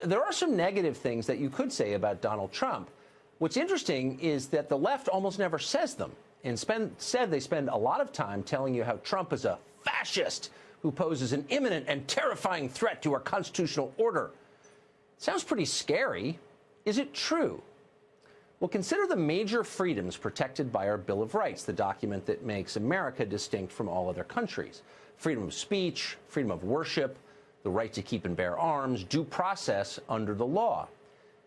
there are some negative things that you could say about Donald Trump. What's interesting is that the left almost never says them. Instead, they spend a lot of time telling you how Trump is a fascist who poses an imminent and terrifying threat to our constitutional order. Sounds pretty scary. Is it true? Well, consider the major freedoms protected by our Bill of Rights, the document that makes America distinct from all other countries. Freedom of speech, freedom of worship, the right to keep and bear arms, due process under the law.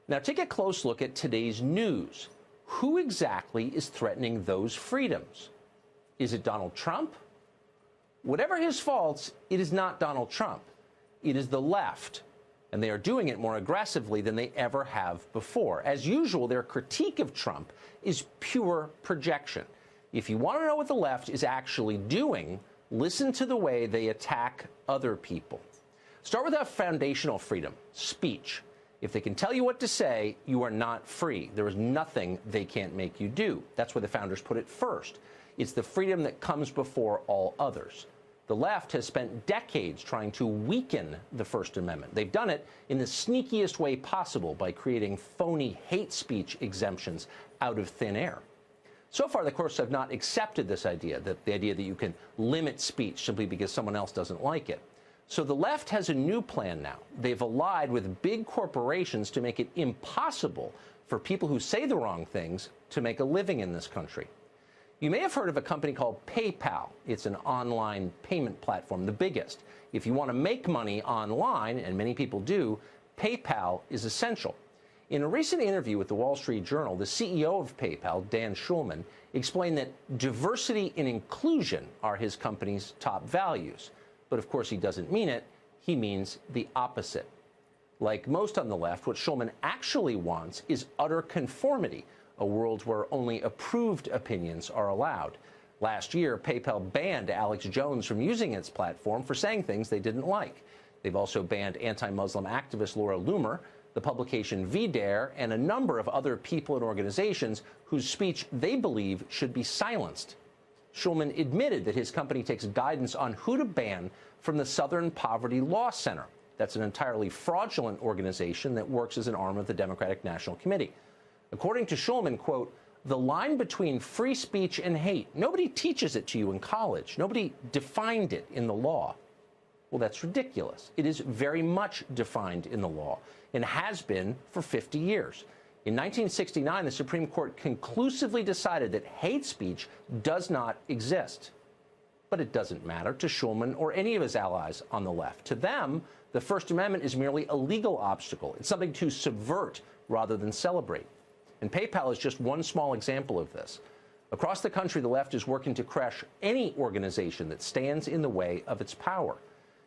Now, take a close look at today's news. Who exactly is threatening those freedoms? Is it Donald Trump? Whatever his faults, it is not Donald Trump. It is the left. And they are doing it more aggressively than they ever have before. As usual, their critique of Trump is pure projection. If you want to know what the left is actually doing, listen to the way they attack other people. Start with a foundational freedom, speech. If they can tell you what to say, you are not free. There is nothing they can't make you do. That's why the founders put it first. It's the freedom that comes before all others. The left has spent decades trying to weaken the First Amendment. They've done it in the sneakiest way possible by creating phony hate speech exemptions out of thin air. So far, the courts have not accepted this idea, the idea that you can limit speech simply because someone else doesn't like it. So the left has a new plan now. They've allied with big corporations to make it impossible for people who say the wrong things to make a living in this country. You may have heard of a company called PayPal. It's an online payment platform, the biggest. If you want to make money online, and many people do, PayPal is essential. In a recent interview with the Wall Street Journal, the CEO of PayPal, Dan Schulman, explained that diversity and inclusion are his company's top values. But of course, he doesn't mean it. He means the opposite. Like most on the left, what Schulman actually wants is utter conformity, a world where only approved opinions are allowed. Last year, PayPal banned Alex Jones from using its platform for saying things they didn't like. They've also banned anti-Muslim activist Laura Loomer, the publication VDare, and a number of other people and organizations whose speech they believe should be silenced. Schulman admitted that his company takes guidance on who to ban from the Southern Poverty Law Center. That's an entirely fraudulent organization that works as an arm of the Democratic National Committee. According to Schulman, quote, the line between free speech and hate, nobody teaches it to you in college. Nobody defined it in the law. Well, that's ridiculous. It is very much defined in the law and has been for 50 years. In 1969, the Supreme Court conclusively decided that hate speech does not exist. But it doesn't matter to Schulman or any of his allies on the left. To them, the First Amendment is merely a legal obstacle. It's something to subvert rather than celebrate. And PayPal is just one small example of this. Across the country, the left is working to crush any organization that stands in the way of its power.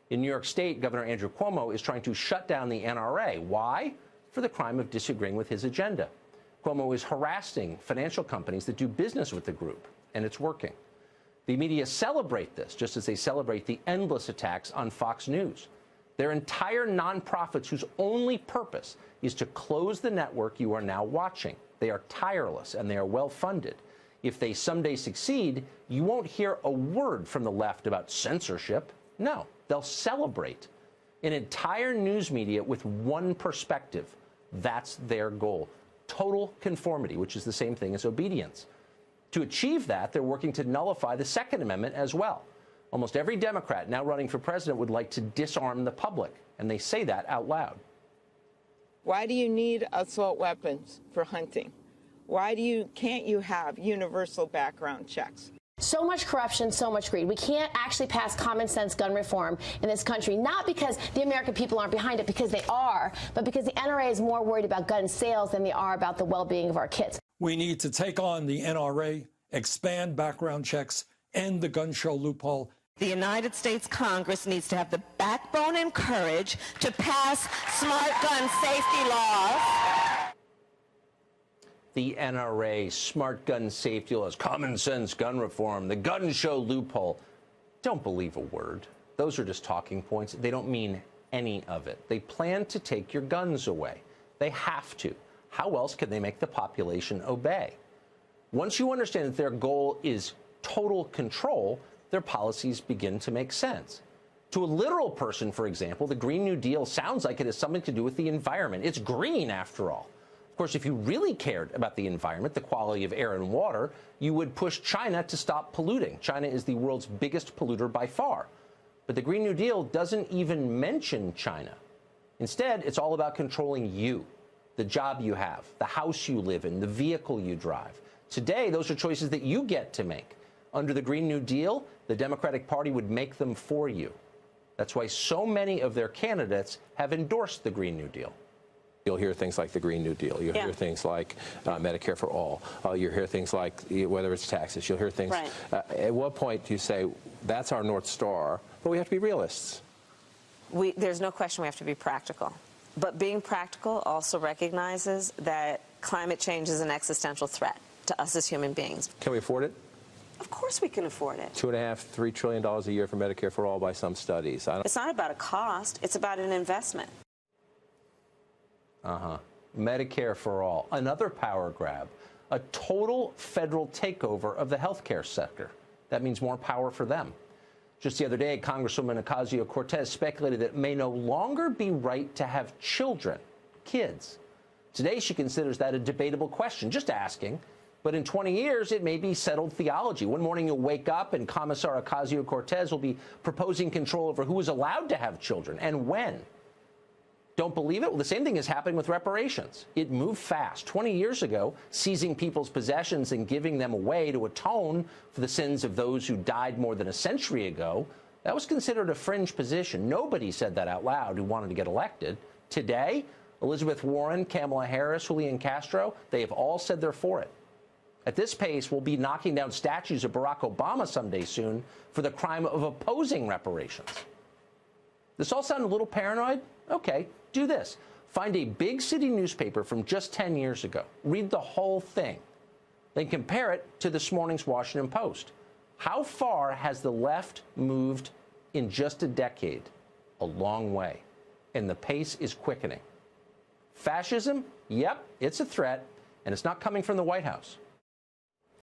In New York State, Governor Andrew Cuomo is trying to shut down the NRA. Why? For the crime of disagreeing with his agenda. Cuomo is harassing financial companies that do business with the group, and it's working. The media celebrate this, just as they celebrate the endless attacks on Fox News. They're entire nonprofits whose only purpose is to close the network you are now watching. They are tireless, and they are well-funded. If they someday succeed, you won't hear a word from the left about censorship. No, they'll celebrate. An entire news media with one perspective. That's their goal. Total conformity, which is the same thing as obedience. To achieve that, they're working to nullify the Second Amendment as well. Almost every Democrat now running for president would like to disarm the public, and they say that out loud. Why do you need assault weapons for hunting? Why can't you have universal background checks? So much corruption, so much greed. We can't actually pass common sense gun reform in this country, not because the American people aren't behind it, because they are, but because the NRA is more worried about gun sales than they are about the well-being of our kids. We need to take on the NRA, expand background checks, end the gun show loophole. The United States Congress needs to have the backbone and courage to pass smart gun safety laws. The NRA, smart gun safety laws, common sense gun reform, the gun show loophole. Don't believe a word. Those are just talking points. They don't mean any of it. They plan to take your guns away. They have to. How else can they make the population obey? Once you understand that their goal is total control, their policies begin to make sense. To a literal person, for example, the Green New Deal sounds like it has something to do with the environment. It's green, after all. Of course, if you really cared about the environment, the quality of air and water, you would push China to stop polluting. China is the world's biggest polluter by far. But the Green New Deal doesn't even mention China. Instead, it's all about controlling you, the job you have, the house you live in, the vehicle you drive. Today, those are choices that you get to make. Under the Green New Deal, the Democratic Party would make them for you. That's why so many of their candidates have endorsed the Green New Deal. You'll hear things like the Green New Deal. You'll hear things like Medicare for all. You'll hear things like whether it's taxes. You'll hear things. Right. At what point do you say, that's our North Star, but we have to be realists? There's no question we have to be practical. But being practical also recognizes that climate change is an existential threat to us as human beings. Can we afford it? Of course we can afford it. $2.5–3 trillion a year for Medicare for all by some studies. It's not about a cost. It's about an investment. Medicare for all, another power grab, a total federal takeover of the healthcare sector. That means more power for them. Just the other day, Congresswoman Ocasio-Cortez speculated that it may no longer be right to have children, kids. Today, she considers that a debatable question, just asking. But in 20 years, it may be settled theology. One morning, you'll wake up and Commissar Ocasio-Cortez will be proposing control over who is allowed to have children and when. Don't believe it? Well, the same thing is happening with reparations. It moved fast. 20 years ago, seizing people's possessions and giving them away to atone for the sins of those who died more than a century ago, that was considered a fringe position. Nobody said that out loud who wanted to get elected. Today, Elizabeth Warren, Kamala Harris, Julian Castro, they have all said they're for it. At this pace, we'll be knocking down statues of Barack Obama someday soon for the crime of opposing reparations. This all sound a little paranoid? Okay, do this. Find a big city newspaper from just 10 years ago. Read the whole thing. Then compare it to this morning's Washington Post. How far has the left moved in just a decade? A long way. And the pace is quickening. Fascism? Yep, it's a threat, and it's not coming from the White House.